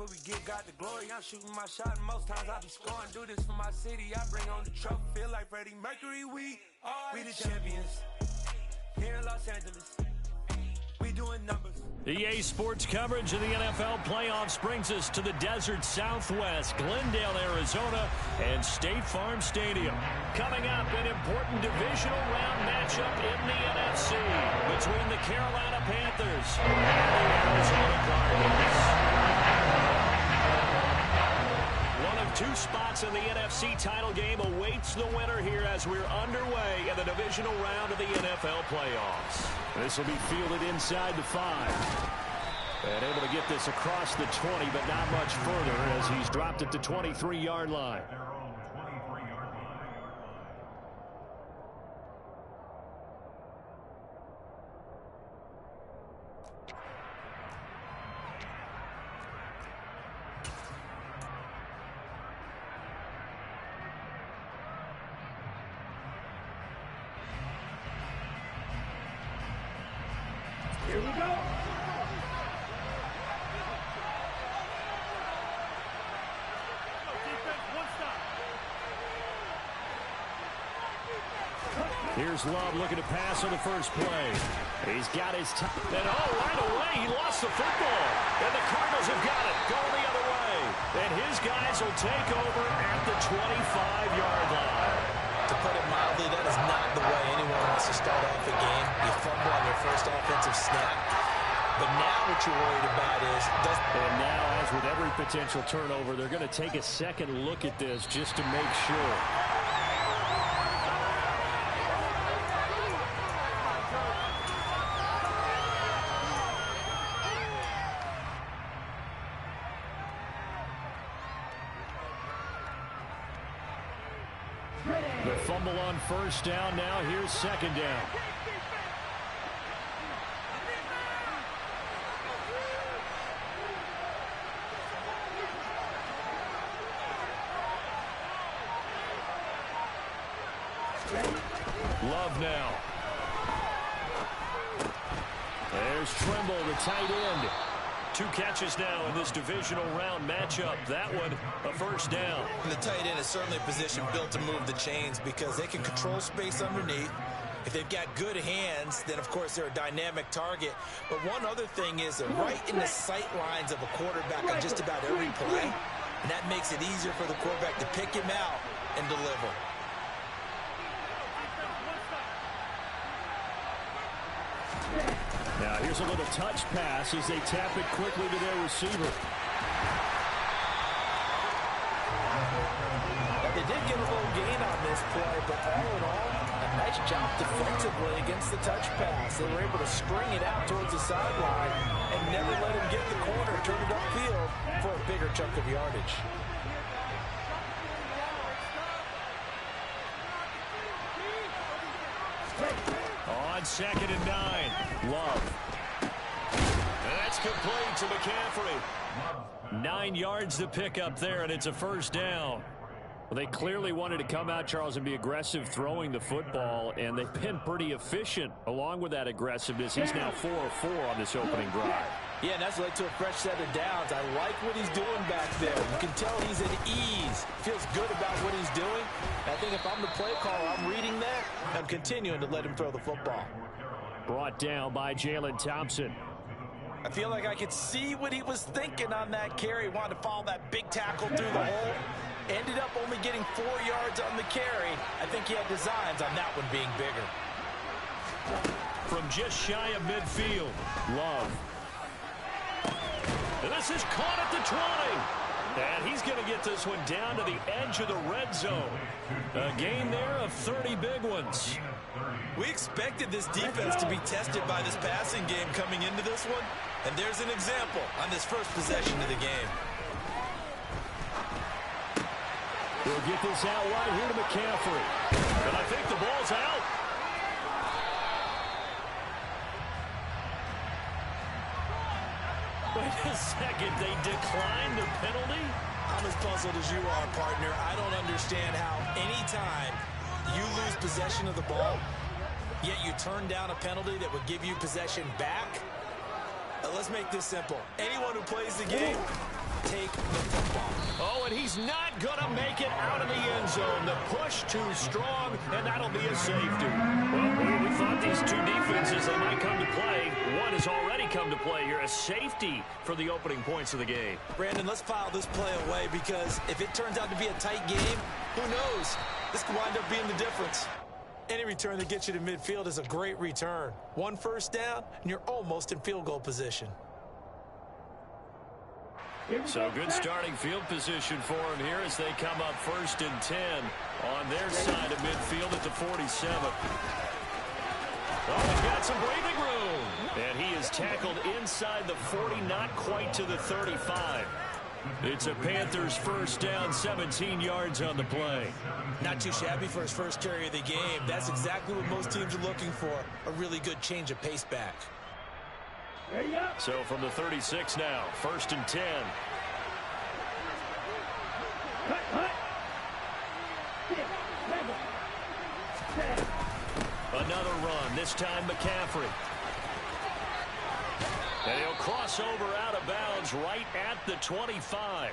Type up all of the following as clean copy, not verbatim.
where we get God the glory. I'm shooting my shot and most times I be scoring. Do this for my city, I bring on the trophy. Feel like Freddie Mercury, we the champions. Here in Los Angeles, we doing numbers. EA Sports coverage of the NFL playoffs brings us to the desert Southwest, Glendale, Arizona, and State Farm Stadium. Coming up, an important divisional round matchup in the NFC between the Carolina Panthers and the Arizona Cardinals. One of two spots in the NFC title game awaits the winner here as we're underway in the divisional round of the NFL playoffs. This will be fielded inside the 5. And able to get this across the 20, but not much further as he's dropped it to 23-yard line. Here we go. Here's Love looking to pass on the first play. He's got his time. And right away, he lost the football. And the Cardinals have got it going the other way. And his guys will take over at the 25-yard line. To put it mildly, that is not the way anyone wants to start off a game. You fumble on your first offensive snap. But now what you're worried about is... And now, as with every potential turnover, they're going to take a second look at this just to make sure. The fumble on first down. Now here's second down. Love now. There's Trimble, the tight end. 2 catches now in this divisional round matchup. That one, a first down. And the tight end is certainly a position built to move the chains because they can control space underneath. If they've got good hands, then, of course, they're a dynamic target. But one other thing is they're right in the sight lines of a quarterback on just about every play. And that makes it easier for the quarterback to pick him out and deliver. Now here's a little touch pass as they tap it quickly to their receiver. They did get a little gain on this play, but all in all, a nice job defensively against the touch pass. They were able to string it out towards the sideline and never let him get the corner, turn it upfield for a bigger chunk of yardage. On 2nd and 9, Love. And that's complete to McCaffrey. 9 yards to pick up there, and it's a first down. Well, they clearly wanted to come out, Charles, and be aggressive throwing the football, and they've been pretty efficient along with that aggressiveness. He's now 4 of 4 on this opening drive. Yeah, and that's led to a fresh set of downs. I like what he's doing back there. You can tell he's at ease. Feels good about what he's doing. I think if I'm the play caller, I'm reading that. I'm continuing to let him throw the football. Brought down by Jalen Thompson. I feel like I could see what he was thinking on that carry. Wanted to follow that big tackle through the hole. Ended up only getting 4 yards on the carry. I think he had designs on that one being bigger. From just shy of midfield, Love. And this is caught at the 20. And he's going to get this one down to the edge of the red zone. A gain there of 30 big ones. We expected this defense to be tested by this passing game coming into this one. And there's an example on this first possession of the game. They'll get this out wide here to McCaffrey. And I think the ball's out. Wait a second, they declined the penalty? I'm as puzzled as you are, partner. I don't understand how anytime you lose possession of the ball, yet you turn down a penalty that would give you possession back. Let's make this simple. Anyone who plays the game Oh, and he's not going to make it out of the end zone. The push too strong, and that'll be a safety. Well, we thought these two defenses, they might come to play. One has already come to play here, a safety for the opening points of the game. Brandon, let's file this play away because if it turns out to be a tight game, who knows? This could wind up being the difference. Any return that gets you to midfield is a great return. 1 first down, and you're almost in field goal position. So good starting field position for him here as they come up 1st and 10 on their side of midfield at the 47. Oh, he's got some breathing room. And he is tackled inside the 40, not quite to the 35. It's a Panthers first down, 17 yards on the play. Not too shabby for his first carry of the game. That's exactly what most teams are looking for, a really good change of pace back. So from the 36 now, 1st and 10. Another run, this time McCaffrey. And he'll cross over out of bounds right at the 25.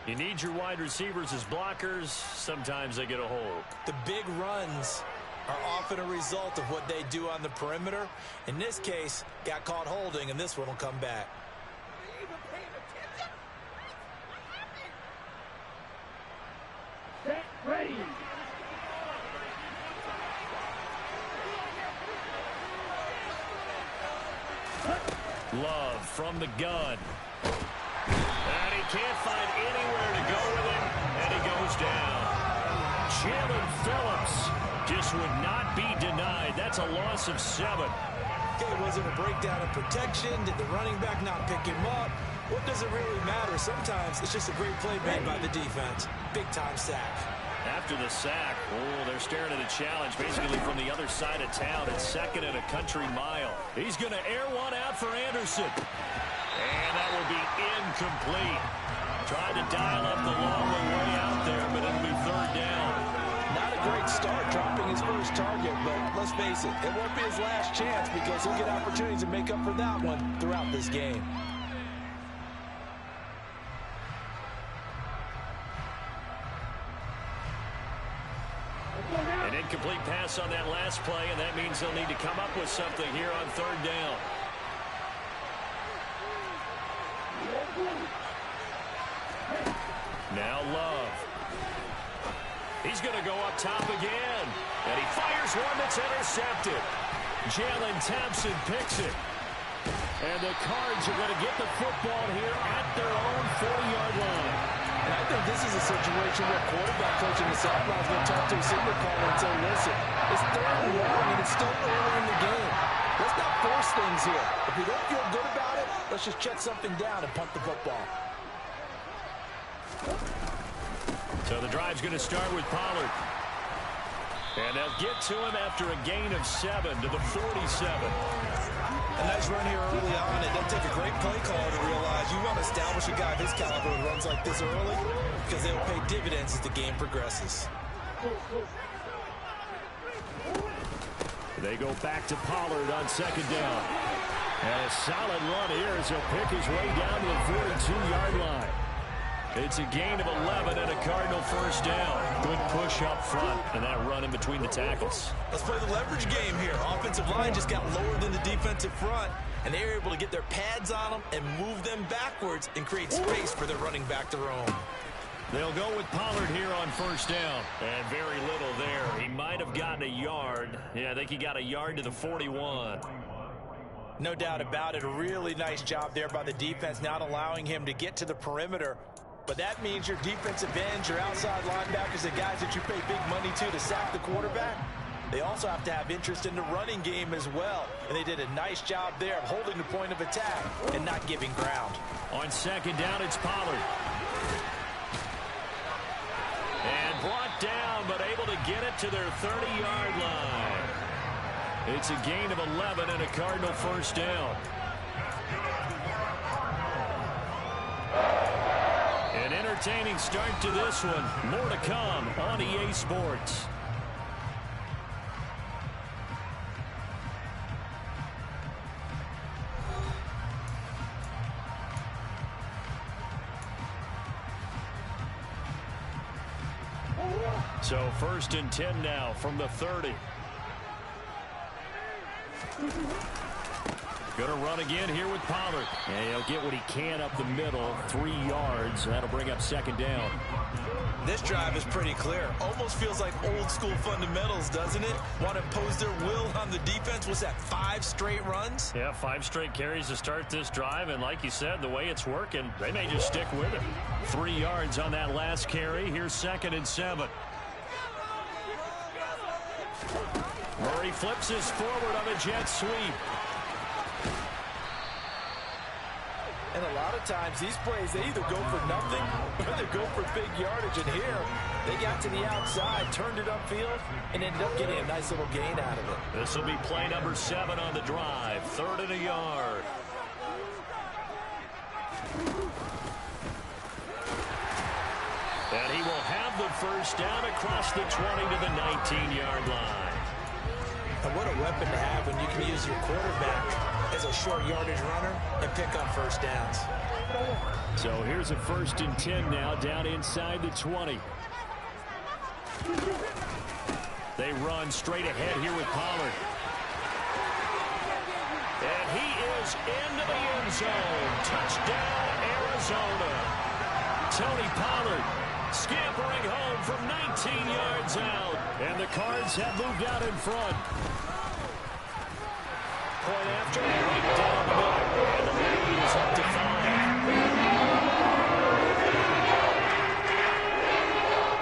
You need your wide receivers as blockers. Sometimes they get a hold. The big runs are often a result of what they do on the perimeter. In this case, got caught holding, and this one will come back. Set, ready. Love from the gun. And he can't find anywhere to go with it, and he goes down. Jalen Phillips just would not be denied. That's a loss of 7. Okay, was it a breakdown in protection? Did the running back not pick him up? What does it really matter? Sometimes it's just a great play made by the defense. Big-time sack. After the sack, oh, they're staring at a challenge basically from the other side of town. It's 2nd and a country mile. He's going to air one out for Anderson. And that will be incomplete. Tried to dial up the long way out there, but it'll be 3rd down. Not a great start dropping his first target, but let's face it, it won't be his last chance because he'll get opportunities to make up for that one throughout this game. An incomplete pass on that last play, and that means they'll need to come up with something here on 3rd down. Now Love. He's going to go up top again. And he fires one that's intercepted. Jalen Thompson picks it. And the Cards are going to get the football here at their own 40-yard line. And I think this is a situation where quarterback coach in the sideline is going to talk to a signal caller and say, listen, it's 3rd and long, and it's still early in the game. Let's not force things here. If we don't feel good about it, let's just check something down and punt the football. So the drive's going to start with Pollard. And they'll get to him after a gain of 7 to the 47. A nice run here early on. It doesn't take a great play caller to realize you want to establish a guy of his caliber who runs like this early because they'll pay dividends as the game progresses. They go back to Pollard on 2nd down. And a solid run here as he'll pick his way down to the 42-yard line. It's a gain of 11 and a Cardinal first down. Good push up front and that run in between the tackles. Let's play the leverage game here. Offensive line just got lower than the defensive front, and they were able to get their pads on them and move them backwards and create space for their running back to roam. They'll go with Pollard here on 1st down. And very little there. He might have gotten a yard. Yeah, I think he got a yard to the 41. No doubt about it. A really nice job there by the defense, not allowing him to get to the perimeter. But that means your defensive ends, your outside linebackers, the guys that you pay big money to sack the quarterback, they also have to have interest in the running game as well. And they did a nice job there of holding the point of attack and not giving ground. On 2nd down, it's Pollard. And brought down, but able to get it to their 30-yard line. It's a gain of 11 and a Cardinal first down. An entertaining start to this one. More to come on EA Sports. So 1st and 10 now from the 30. Gonna run again here with Pollard. And he'll get what he can up the middle, 3 yards. That'll bring up 2nd down. This drive is pretty clear. Almost feels like old school fundamentals, doesn't it? Want to impose their will on the defense. Was that 5 straight runs? Yeah, 5 straight carries to start this drive. And like you said, the way it's working, they may just stick with it. 3 yards on that last carry. Here's 2nd and 7. Murray flips his forward on a jet sweep. And a lot of times these plays, they either go for nothing or they go for big yardage. And here, they got to the outside, turned it upfield, and ended up getting a nice little gain out of it. This will be play number 7 on the drive. 3rd and a yard. And he will have the 1st down across the 20 to the 19-yard line. And what a weapon to have when you can use your quarterback as a short yardage runner and pick up 1st downs. So here's a 1st and 10 now down inside the 20. They run straight ahead here with Pollard. And he is into the end zone. Touchdown, Arizona. Tony Pollard scampering home from 19 yards out. And the Cards have moved out in front. Point after, right down the middle. And the lead is up to 5.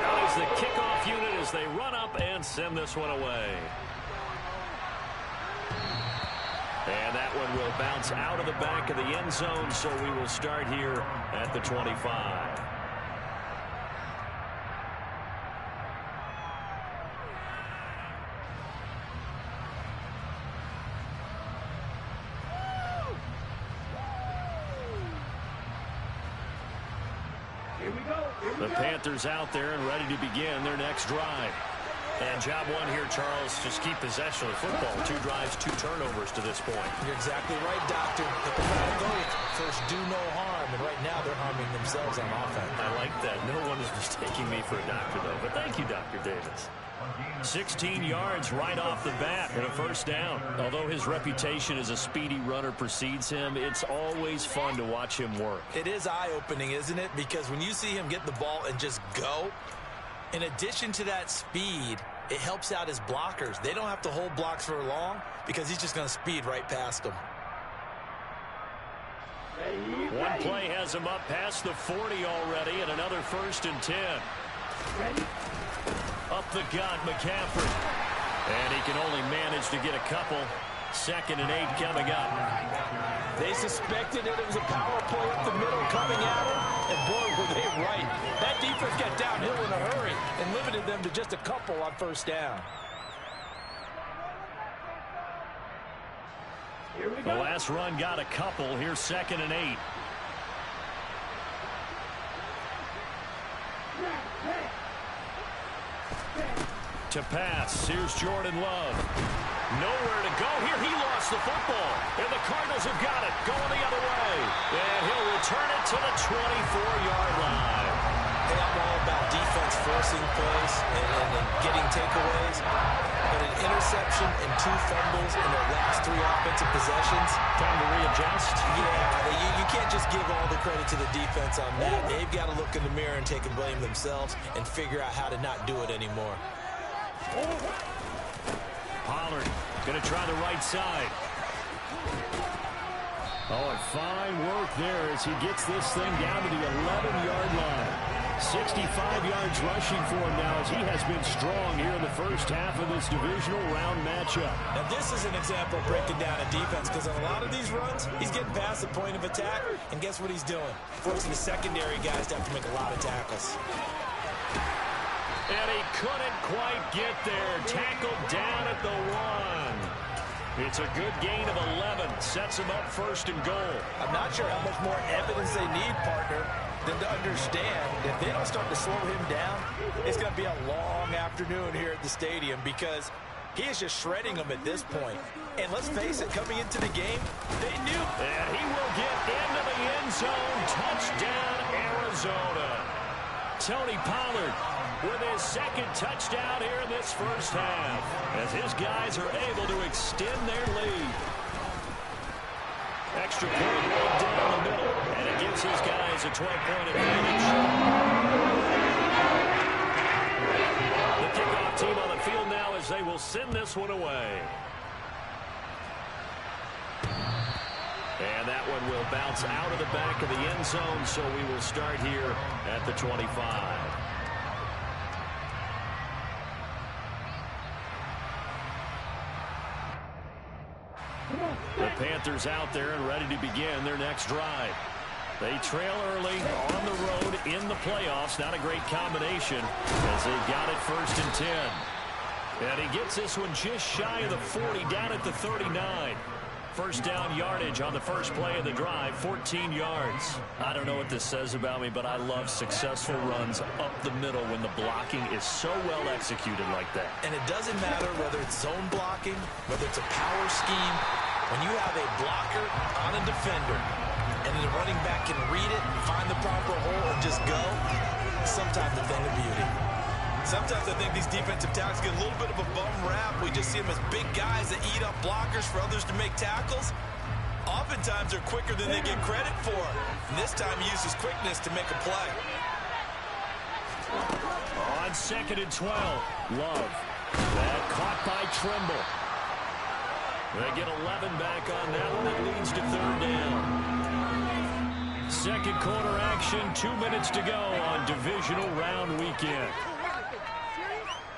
Now is the kickoff unit as they run up and send this one away. And that one will bounce out of the back of the end zone, so we will start here at the 25. The Panthers out there and ready to begin their next drive. And job one here, Charles, just keep possession of the football. 2 drives, 2 turnovers to this point. You're exactly right, Doctor. But the goal go with first do no harm, and right now they're harming themselves on offense. I like that. No one is mistaking me for a doctor, though. But thank you, Dr. Davis. 16 yards right off the bat and a 1st down. Although his reputation as a speedy runner precedes him, it's always fun to watch him work. It is eye-opening, isn't it? Because when you see him get the ball and just go, in addition to that speed, it helps out his blockers. They don't have to hold blocks for long because he's just going to speed right past them. One play has him up past the 40 already, and another 1st and 10. Up the gut, McCaffrey. And he can only manage to get a couple. 2nd and 8 coming up. They suspected it was a power play up the middle coming at him, and boy, were they right. That defense got downhill in a hurry and limited them to just a couple on 1st down. The last run got a couple. Here's 2nd and 8. To pass. Here's Jordan Love. Nowhere to go here. He lost the football. And the Cardinals have got it. Going the other way. And he'll return it to the 24-yard line. Hey, I'm all about defense forcing plays and getting takeaways. But an interception and 2 fumbles in their last 3 offensive possessions. Time to readjust. Yeah, you can't just give all the credit to the defense on that. They've got to look in the mirror and take and blame themselves and figure out how to not do it anymore. Pollard going to try the right side. Oh, and fine work there as he gets this thing down to the 11-yard line. 65 yards rushing for him now as he has been strong here in the first half of this divisional round matchup. Now this is an example of breaking down a defense because on a lot of these runs, he's getting past the point of attack, and guess what he's doing? Forcing the secondary guys to have to make a lot of tackles. And he couldn't quite get there. Tackled down at the 1. It's a good gain of 11. Sets him up 1st and goal. I'm not sure how much more evidence they need, partner, than to understand if they don't start to slow him down, it's going to be a long afternoon here at the stadium because he is just shredding them at this point. And let's face it, coming into the game, they knew. And he will get into the end zone. Touchdown, Arizona. Tony Pollard with his second touchdown here in this first half, as his guys are able to extend their lead. Extra point right down the middle, and it gives his guys a 12-point advantage. The kickoff team on the field now as they will send this one away. And that one will bounce out of the back of the end zone, so we will start here at the 25. The Panthers out there and ready to begin their next drive. They trail early on the road in the playoffs. Not a great combination as they got it 1st and 10. And he gets this one just shy of the 40, down at the 39. First down yardage on the first play of the drive, 14 yards. I don't know what this says about me, but I love successful runs up the middle when the blocking is so well executed like that. And it doesn't matter whether it's zone blocking, whether it's a power scheme. When you have a blocker on a defender and the running back can read it, find the proper hole, and just go, sometimes a thing of beauty. Sometimes I think these defensive tackles get a little bit of a bum rap. We just see them as big guys that eat up blockers for others to make tackles. Oftentimes they're quicker than they get credit for. And this time he uses quickness to make a play. On 2nd and 12, Love. That caught by Trimble. They get 11 back on that one. It leads to 3rd down. Second quarter action, 2 minutes to go on divisional round weekend.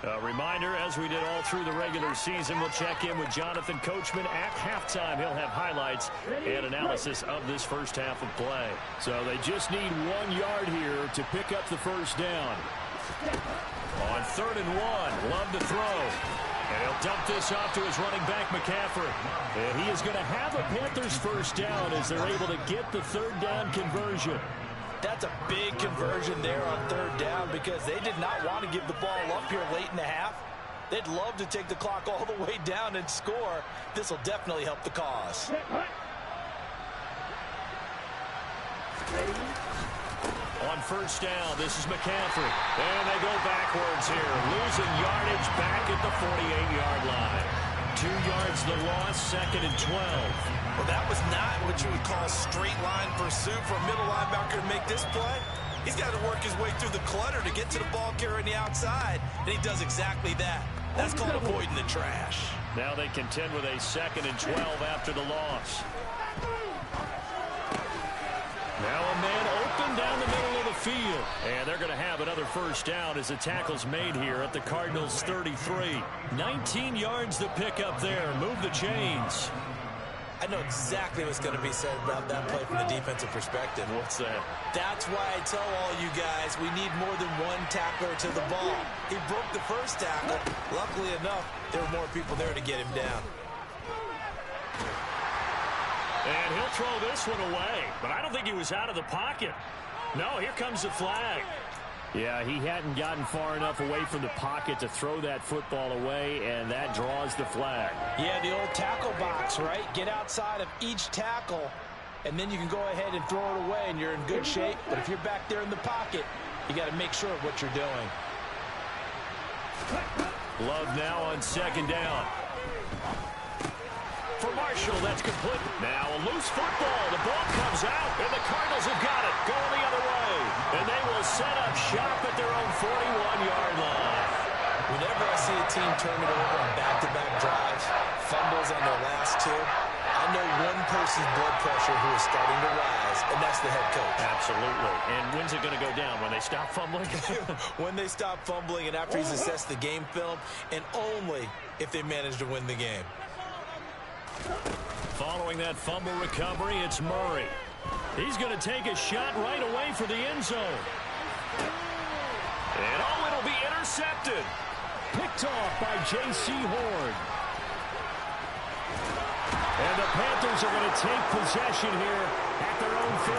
A reminder, as we did all through the regular season, we'll check in with Jonathan Coachman at halftime. He'll have highlights and analysis of this first half of play. So they just need 1 yard here to pick up the first down. On 3rd and 1, Love to throw. And he'll dump this off to his running back, McCaffrey. And he is going to have a Panthers first down as they're able to get the 3rd down conversion. That's a big conversion there on 3rd down because they did not want to give the ball up here late in the half. They'd love to take the clock all the way down and score. This will definitely help the cause. On first down, this is McCaffrey. And they go backwards here, losing yardage back at the 48-yard line. 2 yards the loss, 2nd and 12. Well, that was not what you would call straight line pursuit for a middle linebacker to make this play. He's got to work his way through the clutter to get to the ball carrier on the outside, and he does exactly that. That's called avoiding the trash. Now they contend with a 2nd and 12 after the loss. Now a man open down the middle of the field. And they're going to have another first down as the tackle's made here at the Cardinals' 33. 19 yards to pick up there. Move the chains. I know exactly what's going to be said about that play from the defensive perspective. What's that? That's why I tell all you guys we need more than one tackler to the ball. He broke the first tackle. Luckily enough, there were more people there to get him down. And he'll throw this one away, but I don't think he was out of the pocket. No, here comes the flag. Yeah, he hadn't gotten far enough away from the pocket to throw that football away, and that draws the flag. Yeah, the old tackle box, right? Get outside of each tackle, and then you can go ahead and throw it away, and you're in good shape. But if you're back there in the pocket, you got to make sure of what you're doing. Love now on 2nd down. For Marshall, that's complete. Now a loose football. The ball comes out, and the Cardinals have got it. Going the other way. And they will set up shop at their own 41-yard line. Whenever I see a team turn it over on back-to-back drives, fumbles on their last 2, I know one person's blood pressure who is starting to rise, and that's the head coach. Absolutely. And when's it going to go down? When they stop fumbling? When they stop fumbling and after he's assessed the game film, and only if they manage to win the game. Following that fumble recovery, it's Murray. He's going to take a shot right away for the end zone. And it'll be intercepted. Picked off by J.C. Horn. And the Panthers are going to take possession here at their own 33.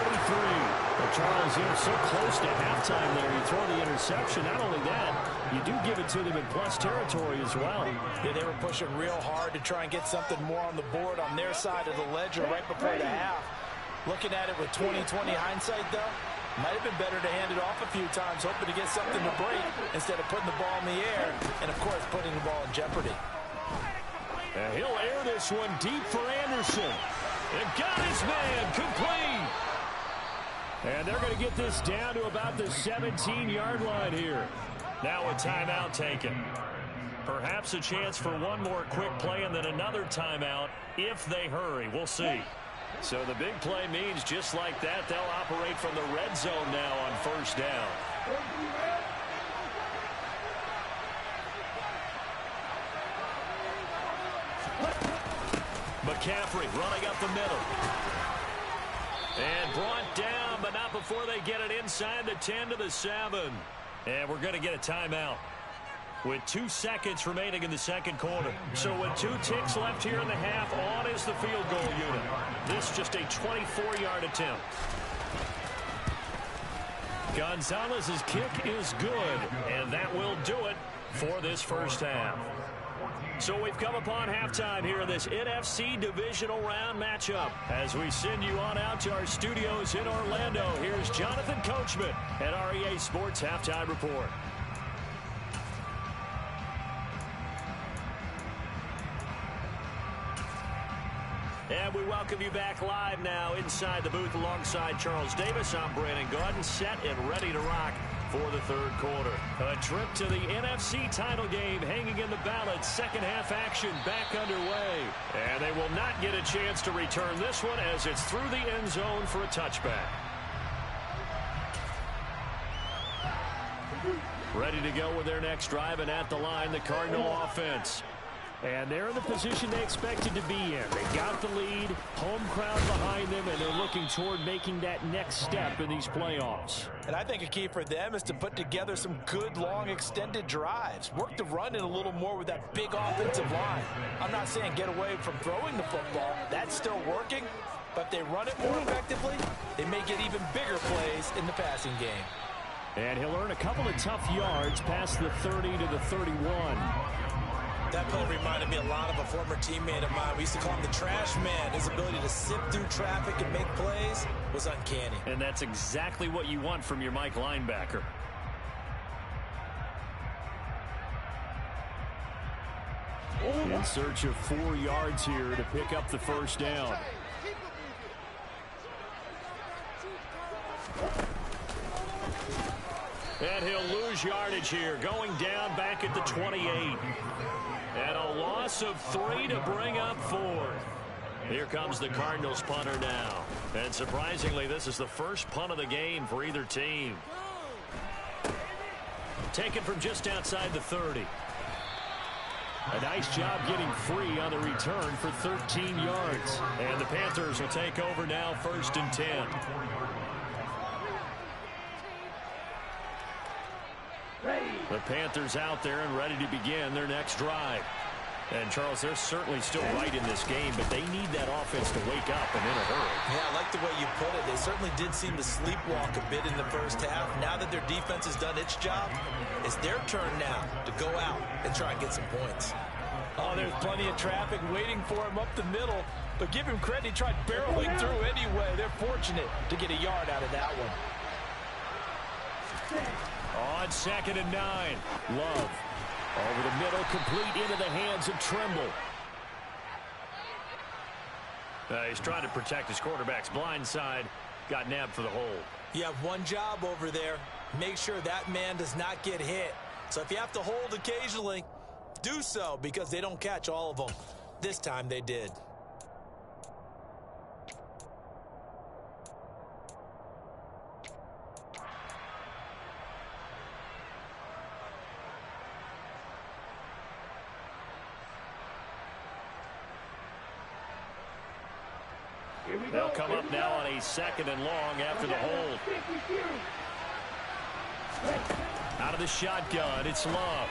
Well, Charles, you're so close to halftime there. You throw the interception. Not only that, you do give it to them in plus territory as well. Yeah, they were pushing real hard to try and get something more on the board on their side of the ledger right before the half. Looking at it with 20/20 hindsight, though, Might have been better to hand it off a few times, hoping to get something to break instead of putting the ball in the air and, of course, putting the ball in jeopardy. And he'll air this one deep for Anderson. And got his man complete. And they're going to get this down to about the 17-yard line here. Now a timeout taken. Perhaps a chance for one more quick play and then another timeout if they hurry. We'll see. So the big play means just like that, they'll operate from the red zone now on first down. McCaffrey running up the middle. And brought down, but not before they get it inside the 10 to the 7. And we're going to get a timeout with 2 seconds remaining in the second quarter. So with 2 ticks left here in the half, on is the field goal unit. This just a 24-yard attempt. Gonzalez's kick is good, and that will do it for this first half. So we've come upon halftime here in this NFC Divisional Round matchup. As we send you on out to our studios in Orlando, here's Jonathan Coachman at REA Sports Halftime Report. And we welcome you back live now inside the booth alongside Charles Davis. I'm Brandon Gordon, set and ready to rock for the third quarter. A trip to the NFC title game hanging in the balance. Second half action back underway. And they will not get a chance to return this one as it's through the end zone for a touchback. Ready to go with their next drive, and at the line, the Cardinal offense. And they're in the position they expected to be in. They got the lead, home crowd behind them, and they're looking toward making that next step in these playoffs. And I think a key for them is to put together some good, long, extended drives. Work the run in a little more with that big offensive line. I'm not saying get away from throwing the football. That's still working. But if they run it more effectively, they may get even bigger plays in the passing game. And he'll earn a couple of tough yards past the 30 to the 31. That play reminded me a lot of a former teammate of mine. We used to call him the trash man. His ability to sift through traffic and make plays was uncanny. And that's exactly what you want from your Mike linebacker. In search of 4 yards here to pick up the first down. And he'll lose yardage here, going down back at the 28. And a loss of 3 to bring up 4. Here comes the Cardinals punter now. And surprisingly, this is the first punt of the game for either team. Taken from just outside the 30. A nice job getting free on the return for 13 yards. And the Panthers will take over now, 1st and 10. The Panthers out there and ready to begin their next drive. And, Charles, they're certainly still right in this game, but they need that offense to wake up and in a hurry. Yeah, I like the way you put it. They certainly did seem to sleepwalk a bit in the first half. Now that their defense has done its job, it's their turn now to go out and try and get some points. Oh, there's plenty of traffic waiting for him up the middle. But give him credit, he tried barreling through anyway. They're fortunate to get a yard out of that one. On 2nd and 9, Love over the middle, complete into the hands of Trimble. He's trying to protect his quarterback's blind side. Got nabbed for the hold. You have one job over there. Make sure that man does not get hit. So if you have to hold occasionally, do so, because they don't catch all of them. This time they did. They'll come up now on a 2nd and long after the hold. Out of the shotgun, it's Love.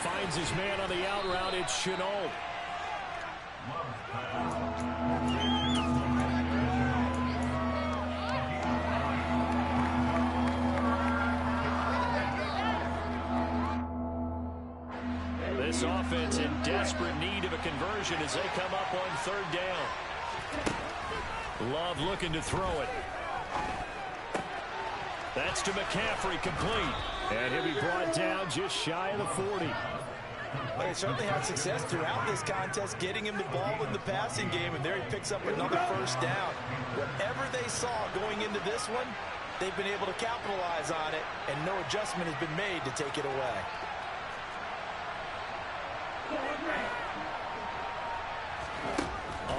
Finds his man on the out route, it's Chenault. This offense in desperate need of a conversion as they come up on 3rd down. Love looking to throw it. That's to McCaffrey, complete. And he'll be brought down just shy of the 40. Well, they certainly had success throughout this contest getting him the ball in the passing game, and there he picks up another first down. Whatever they saw going into this one, they've been able to capitalize on it, and no adjustment has been made to take it away.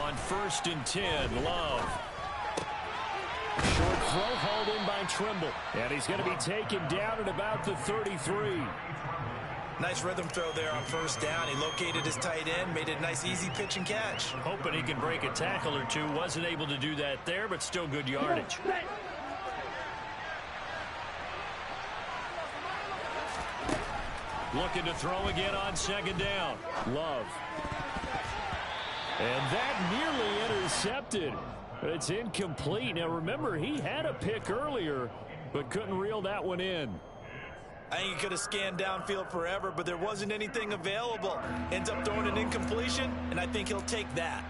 On 1st and 10, Love. Short throw hauled in by Trimble. And he's going to be taken down at about the 33. Nice rhythm throw there on 1st down. He located his tight end, made it a nice easy pitch and catch. Hoping he can break a tackle or two. Wasn't able to do that there, but still good yardage. Looking to throw again on 2nd down. Love. And that nearly intercepted. It's incomplete. Now remember, he had a pick earlier, but couldn't reel that one in. I think he could have scanned downfield forever, but there wasn't anything available. Ends up throwing an incompletion, and I think he'll take that.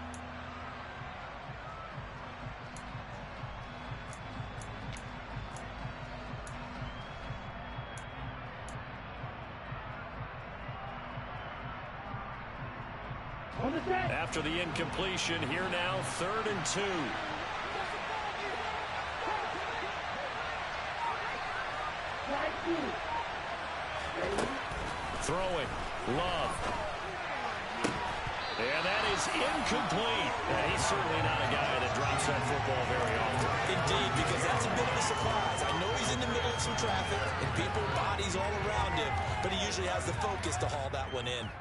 After the incompletion, here now, 3rd and 2. Throwing, Love. And that is incomplete. And he's certainly not a guy that drops that football very often. Indeed, because that's a bit of a surprise. I know he's in the middle of some traffic and people, bodies all around him, but he usually has the focus to haul that one in.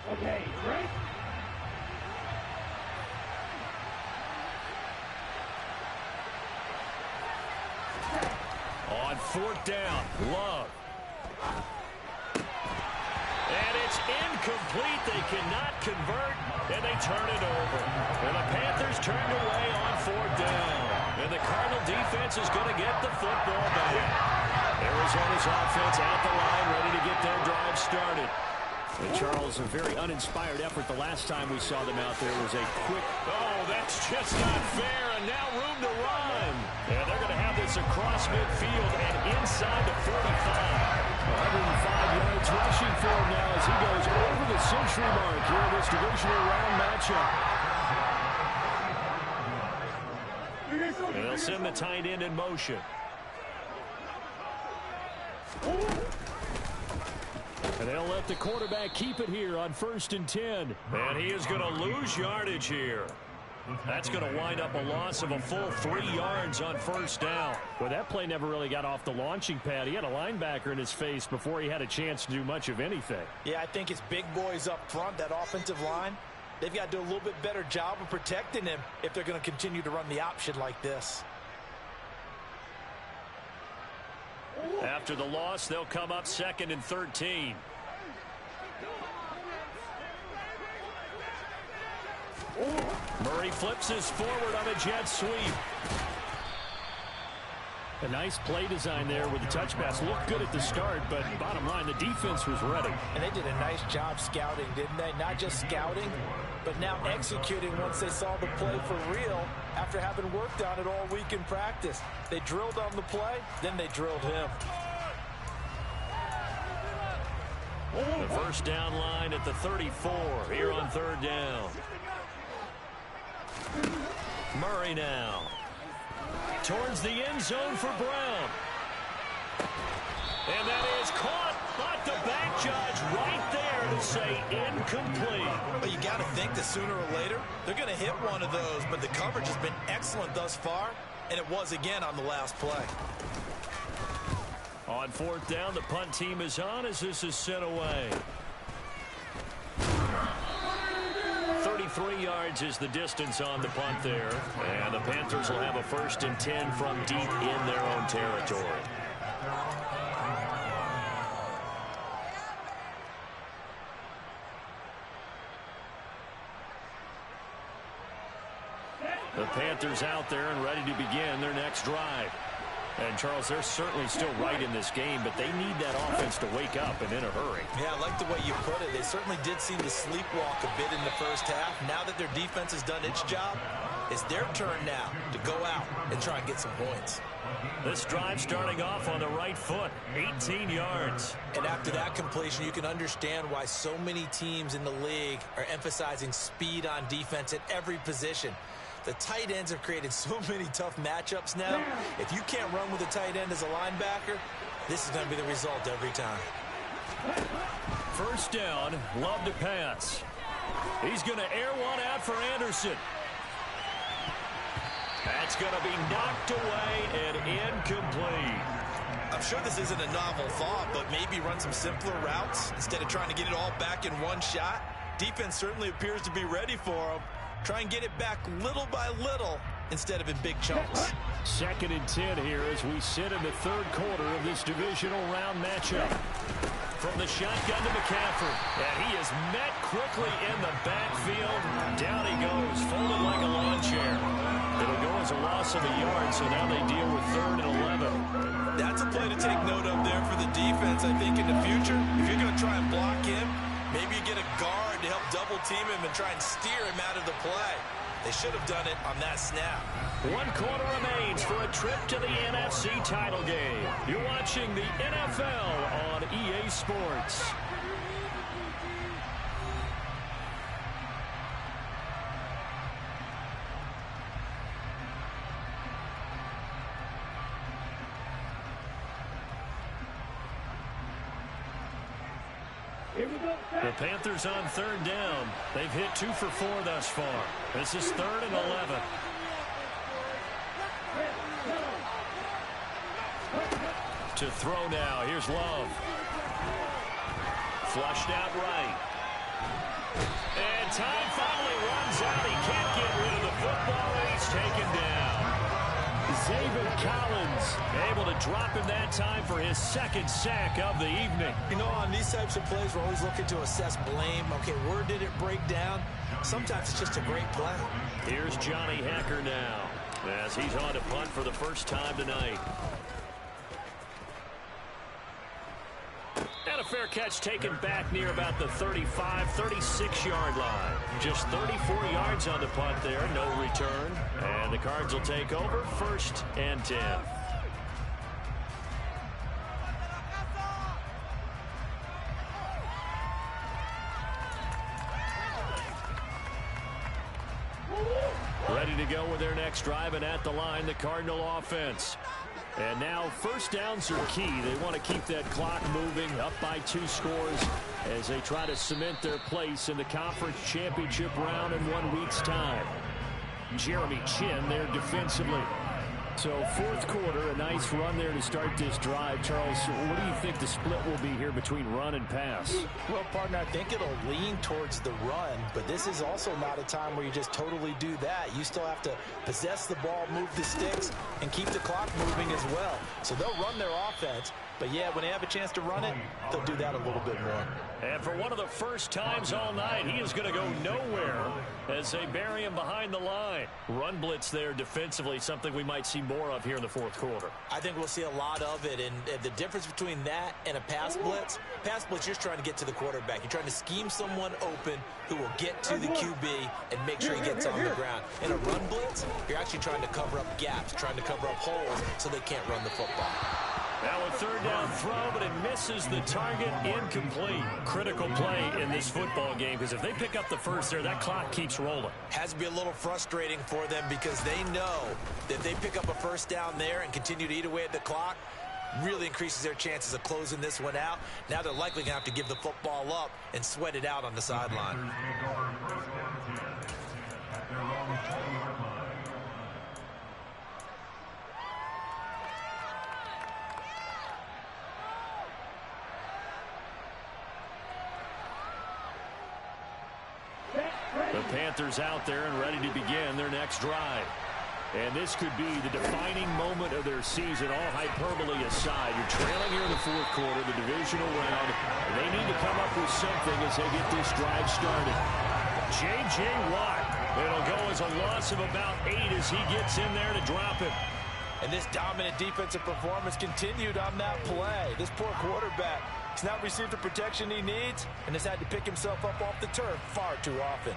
Okay, break. On 4th down, Love. And it's incomplete. They cannot convert, and they turn it over. And the Panthers turned away on 4th down. And the Cardinal defense is going to get the football back. Arizona's offense at the line, ready to get their drive started. And Charles, a very uninspired effort the last time we saw them out there was a quick... Oh, that's just not fair, and now room to run. And they're going to have this across midfield and inside the 45. 105 yards rushing for him now as he goes over the century mark here in this divisional round matchup. And they'll send the tight end in motion. And they'll let the quarterback keep it here on 1st and 10. And he is going to lose yardage here. That's going to wind up a loss of a full 3 yards on 1st down. Well, that play never really got off the launching pad. He had a linebacker in his face before he had a chance to do much of anything. Yeah, I think it's big boys up front, that offensive line. They've got to do a little bit better job of protecting him if they're going to continue to run the option like this. After the loss, they'll come up 2nd and 13. Murray flips this forward on a jet sweep. A nice play design there with the touch pass. Looked good at the start, but bottom line, the defense was ready. And they did a nice job scouting, didn't they? Not just scouting, but now executing once they saw the play for real after having worked on it all week in practice. They drilled on the play, then they drilled him. The 1st down line at the 34 here on 3rd down. Murray now towards the end zone for Brown. And that is caught, but the back judge right there to say incomplete. But you got to think that sooner or later they're going to hit one of those, but the coverage has been excellent thus far, and it was again on the last play. On 4th down, the punt team is on as this is sent away. 33 yards is the distance on the punt there. And the Panthers will have a 1st and 10 from deep in their own territory. The Panthers out there and ready to begin their next drive. And, Charles, they're certainly still right in this game, but they need that offense to wake up and in a hurry. Yeah, I like the way you put it. They certainly did seem to sleepwalk a bit in the first half. Now that their defense has done its job, it's their turn now to go out and try and get some points. This drive starting off on the right foot, 18 yards. And after that completion, you can understand why so many teams in the league are emphasizing speed on defense at every position. The tight ends have created so many tough matchups now. If you can't run with a tight end as a linebacker, this is going to be the result every time. First down, Love to pass. He's going to air one out for Anderson. That's going to be knocked away and incomplete. I'm sure this isn't a novel thought, but maybe run some simpler routes instead of trying to get it all back in one shot. Defense certainly appears to be ready for him. Try and get it back little by little instead of in big chunks. 2nd and 10 here as we sit in the third quarter of this divisional round matchup. From the shotgun to McCaffrey, and he is met quickly in the backfield. Down he goes, folded like a lawn chair. It'll go as a loss of a yard, so now they deal with 3rd and 11. That's a play to take note of there for the defense, I think, in the future. If you're going to try and block him, maybe you get a guard to help double team him and try and steer him out of the play. They should have done it on that snap. 1 quarter remains for a trip to the NFC title game. You're watching the NFL on EA Sports. The Panthers on 3rd down. They've hit 2 for 4 thus far. This is 3rd and 11. To throw now. Here's Love. Flushed out right. And time finally runs out. He can't get rid of the football, and he's taken down. David Collins able to drop him that time for his 2nd sack of the evening. You know, on these types of plays, we're always looking to assess blame. Okay, where did it break down? Sometimes it's just a great play. Here's Johnny Hacker now as he's on to punt for the first time tonight. And a fair catch taken back near about the 35, 36-yard line. Just 34 yards on the punt there, no return. And the Cards will take over 1st and 10. Ready to go with their next drive, and at the line, the Cardinal offense. And now 1st downs are key. They want to keep that clock moving, up by 2 scores as they try to cement their place in the conference championship round in 1 week's time. Jeremy Chin there defensively. So 4th quarter, a nice run there to start this drive. Charles, what do you think the split will be here between run and pass? Well, partner, I think it'll lean towards the run, but this is also not a time where you just totally do that. You still have to possess the ball, move the sticks, and keep the clock moving as well. So they'll run their offense, but yeah, when they have a chance to run it, they'll do that a little bit more. And for one of the first times all night, he is going to go nowhere as they bury him behind the line. Run blitz there defensively, something we might see more of here in the 4th quarter. I think we'll see a lot of it, and the difference between that and a pass blitz, you're just trying to get to the quarterback. You're trying to scheme someone open who will get to the QB and make sure he gets on the ground. In a run blitz, you're actually trying to cover up gaps, trying to cover up holes so they can't run the football. Now a 3rd down throw, but it misses the target, incomplete. Critical play in this football game, because if they pick up the first there, that clock keeps rolling. Has to be a little frustrating for them because they know that if they pick up a 1st down there and continue to eat away at the clock, really increases their chances of closing this one out. Now they're likely going to have to give the football up and sweat it out on the sideline. The Panthers out there and ready to begin their next drive. And this could be the defining moment of their season, all hyperbole aside. You're trailing here in the 4th quarter, the divisional round. They need to come up with something as they get this drive started. J.J. Watt. It'll go as a loss of about 8 as he gets in there to drop it. And this dominant defensive performance continued on that play. This poor quarterback has not received the protection he needs and has had to pick himself up off the turf far too often.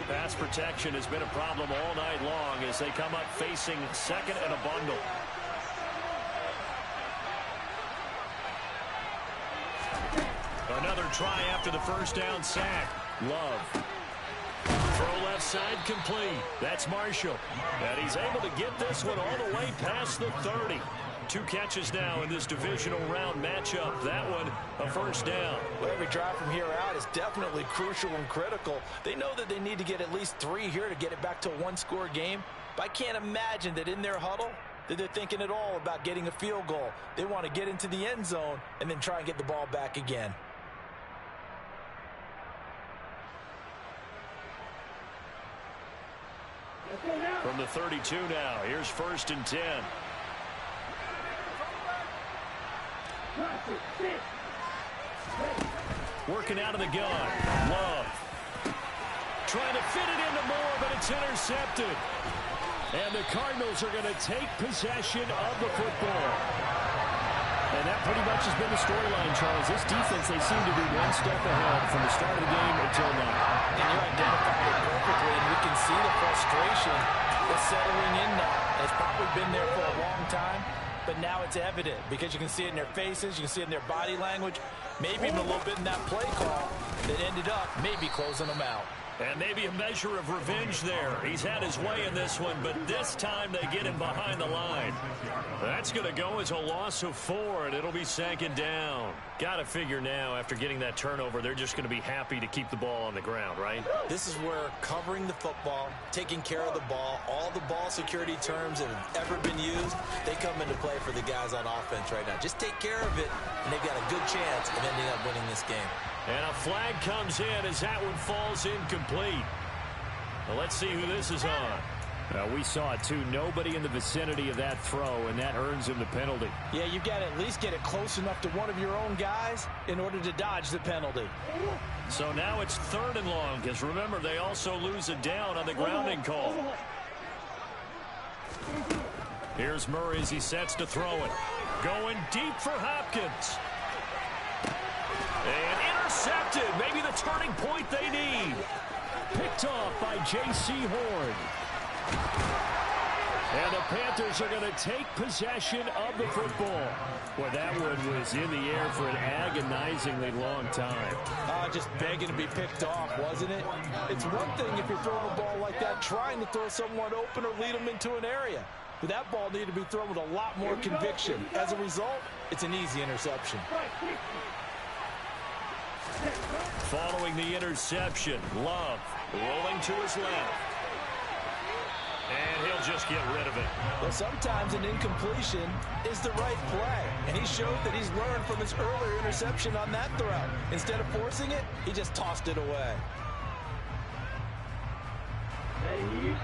Pass protection has been a problem all night long as they come up facing second and a bundle. Another try after the first down sack. Love. Throw left side complete. That's Marshall. And he's able to get this one all the way past the 30. 2 catches now in this divisional round matchup. That one, a first down. Well, every drive from here out is definitely crucial and critical. They know that they need to get at least 3 here to get it back to a 1-score game. But I can't imagine that in their huddle that they're thinking at all about getting a field goal. They want to get into the end zone and then try and get the ball back again. From the 32 now, here's 1st and 10. Working out of the gun. Love. Trying to fit it into Moore, but it's intercepted. And the Cardinals are going to take possession of the football. And that pretty much has been the storyline, Charles. This defense, they seem to be one step ahead from the start of the game until now. And you identified it perfectly, and we can see the frustration that's settling in now. It's probably been there for a long time, but now it's evident because you can see it in their faces, you can see it in their body language, maybe even a little bit in that play call that ended up maybe closing them out. And maybe a measure of revenge there. He's had his way in this one, but this time they get him behind the line. That's going to go as a loss of 4, and it'll be 2nd down. Got to figure now, after getting that turnover, they're just going to be happy to keep the ball on the ground, right? This is where covering the football, taking care of the ball, all the ball security terms that have ever been used, they come into play for the guys on offense right now. Just take care of it, and they've got a good chance of ending up winning this game. And a flag comes in as that one falls incomplete. Well, let's see who this is on. We saw it, too. Nobody in the vicinity of that throw, and that earns him the penalty. Yeah, you've got to at least get it close enough to one of your own guys in order to dodge the penalty. So now it's 3rd and long, because remember, they also lose a down on the grounding call. Here's Murray as he sets to throw it. Going deep for Hopkins. And intercepted. Maybe the turning point they need. Picked off by J.C. Horn. And the Panthers are going to take possession of the football. Well, that one was in the air for an agonizingly long time. Just begging to be picked off, wasn't it? It's one thing if you're throwing a ball like that, trying to throw someone open or lead them into an area. But that ball needed to be thrown with a lot more conviction. As a result, it's an easy interception. Following the interception, Love rolling to his left. And he'll just get rid of it. Well, sometimes an incompletion is the right play. And he showed that he's learned from his earlier interception on that throw. Instead of forcing it, he just tossed it away.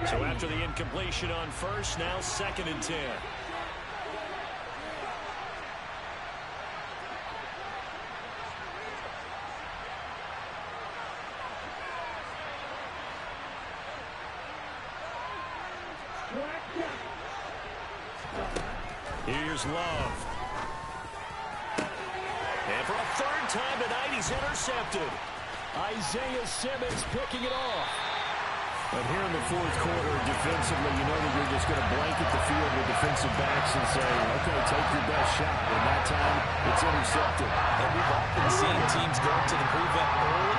So after the incompletion on 1st, now 2nd and 10. Here's Love. And for a 3rd time tonight, he's intercepted. Isaiah Simmons picking it off. But here in the 4th quarter, defensively, you know that you're just going to blanket the field with defensive backs and say, okay, take your best shot. And that time, it's intercepted. And we've often seen teams go to the prevent early,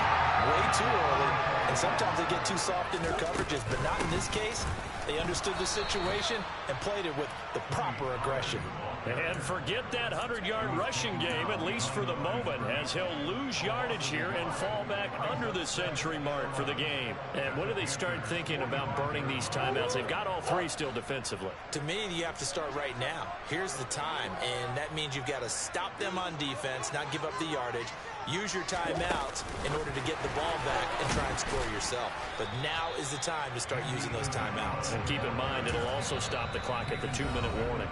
way too early, and sometimes they get too soft in their coverages, but not in this case. They understood the situation and played it with the proper aggression. And forget that 100-yard rushing game, at least for the moment, as he'll lose yardage here and fall back under the century mark for the game. And when do they start thinking about burning these timeouts? They've got all 3 still defensively. To me, you have to start right now. Here's the time, and that means you've got to stop them on defense, not give up the yardage, use your timeouts in order to get the ball back and try and score yourself. But now is the time to start using those timeouts. And keep in mind, it'll also stop the clock at the 2-minute warning.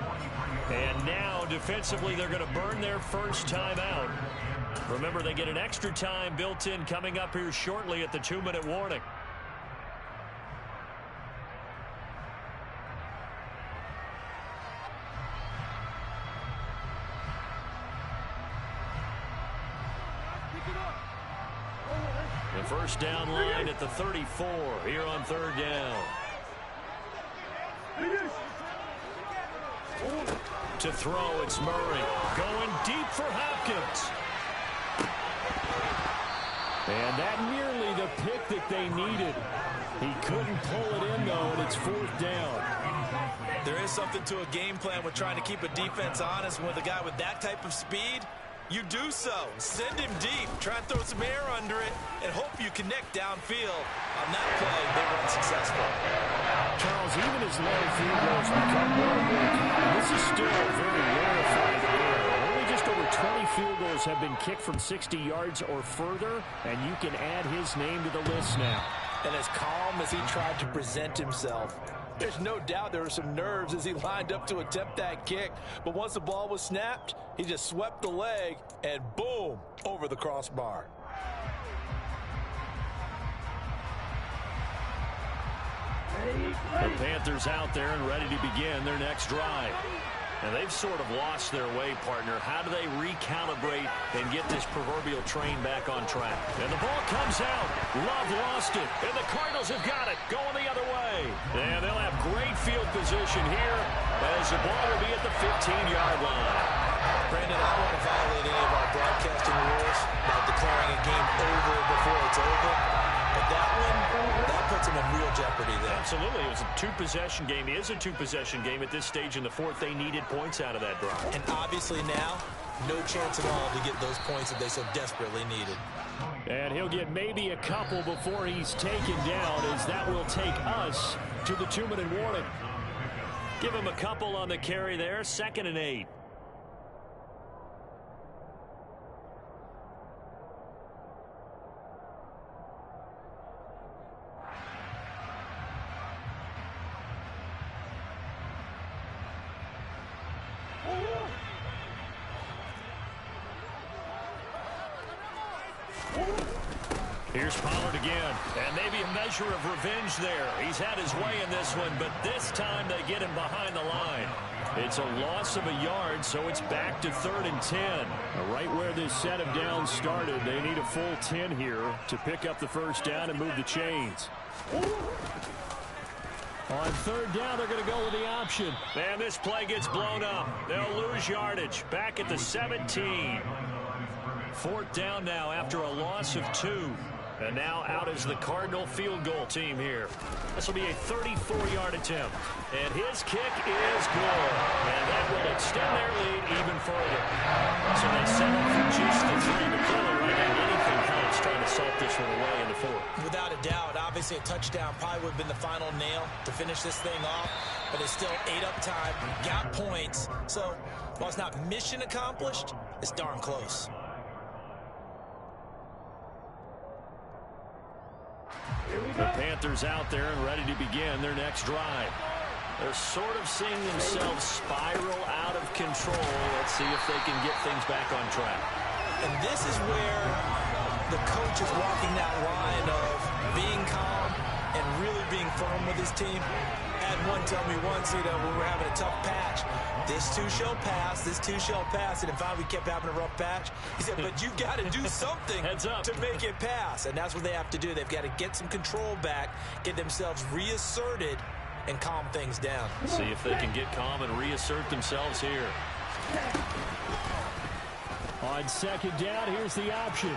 And now, defensively, they're going to burn their first timeout. Remember, they get an extra time built in coming up here shortly at the 2-minute warning. The first down line at the 34 here on third down. To throw, it's Murray. Going deep for Hopkins. And that nearly the pick that they needed. He couldn't pull it in, though, and it's fourth down. There is something to a game plan with trying to keep a defense honest. With a guy with that type of speed, you do so. Send him deep. Try and throw some air under it and hope you connect downfield. On that play, they were unsuccessful. Charles, even as long field goals become more and more common, this is still a very rarefied air. Only just over 20 field goals have been kicked from 60 yards or further, and you can add his name to the list now. And as calm as he tried to present himself, there's no doubt there were some nerves as he lined up to attempt that kick. But once the ball was snapped, he just swept the leg and boom, over the crossbar. The Panthers out there and ready to begin their next drive. And they've sort of lost their way, partner. How do they recalibrate and get this proverbial train back on track? And the ball comes out. Love lost it. And the Cardinals have got it. Going the other way. And they'll have great field position here as the ball will be at the 15-yard line. Brandon, I don't want to violate any of our broadcasting rules by declaring a game over before it's over. But that one, that puts him in real jeopardy there. Absolutely. It was a two-possession game. It is a two-possession game at this stage in the fourth. They needed points out of that drive. And obviously now, no chance at all to get those points that they so desperately needed. And he'll get maybe a couple before he's taken down, as that will take us to the 2-minute warning. Give him a couple on the carry there. 2nd and 8. Here's Pollard again, and maybe a measure of revenge there. He's had his way in this one, but this time they get him behind the line. It's a loss of a yard, so it's back to 3rd and 10. Right where this set of downs started, they need a full 10 here to pick up the first down and move the chains. On 3rd down, they're going to go with the option. And this play gets blown up. They'll lose yardage. Back at the 17. 4th down now after a loss of 2. And now out is the Cardinal field goal team here. This will be a 34-yard attempt. And his kick is good. And that will extend their lead even further. So they settle for just the 3. But clearly right now, anything counts trying to salt this one away in the 4th. Without a doubt, obviously a touchdown probably would have been the final nail to finish this thing off. But it's still ate up time, got points. So while it's not mission accomplished, it's darn close. The Panthers out there and ready to begin their next drive. They're sort of seeing themselves spiral out of control. Let's see if they can get things back on track. And this is where the coach is walking that line of being calm and really being firm with his team. I had one tell me once, when we were having a tough patch, this too shall pass, this too shall pass. And if we kept having a rough patch, he said, but you've got to do something to make it pass. And that's what they have to do. They've got to get some control back, get themselves reasserted, and calm things down. See if they can get calm and reassert themselves here. On 2nd down, here's the option.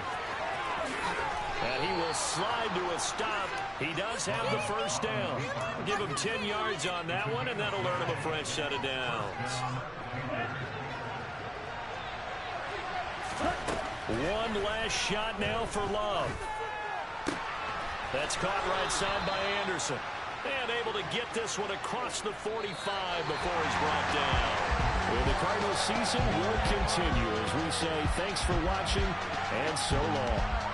And he will slide to a stop. He does have the first down. Give him 10 yards on that one, and that'll earn him a fresh set of downs. One last shot now for Love. That's caught right side by Anderson. And able to get this one across the 45 before he's brought down. Well, the Cardinals season will continue as we say thanks for watching and so long.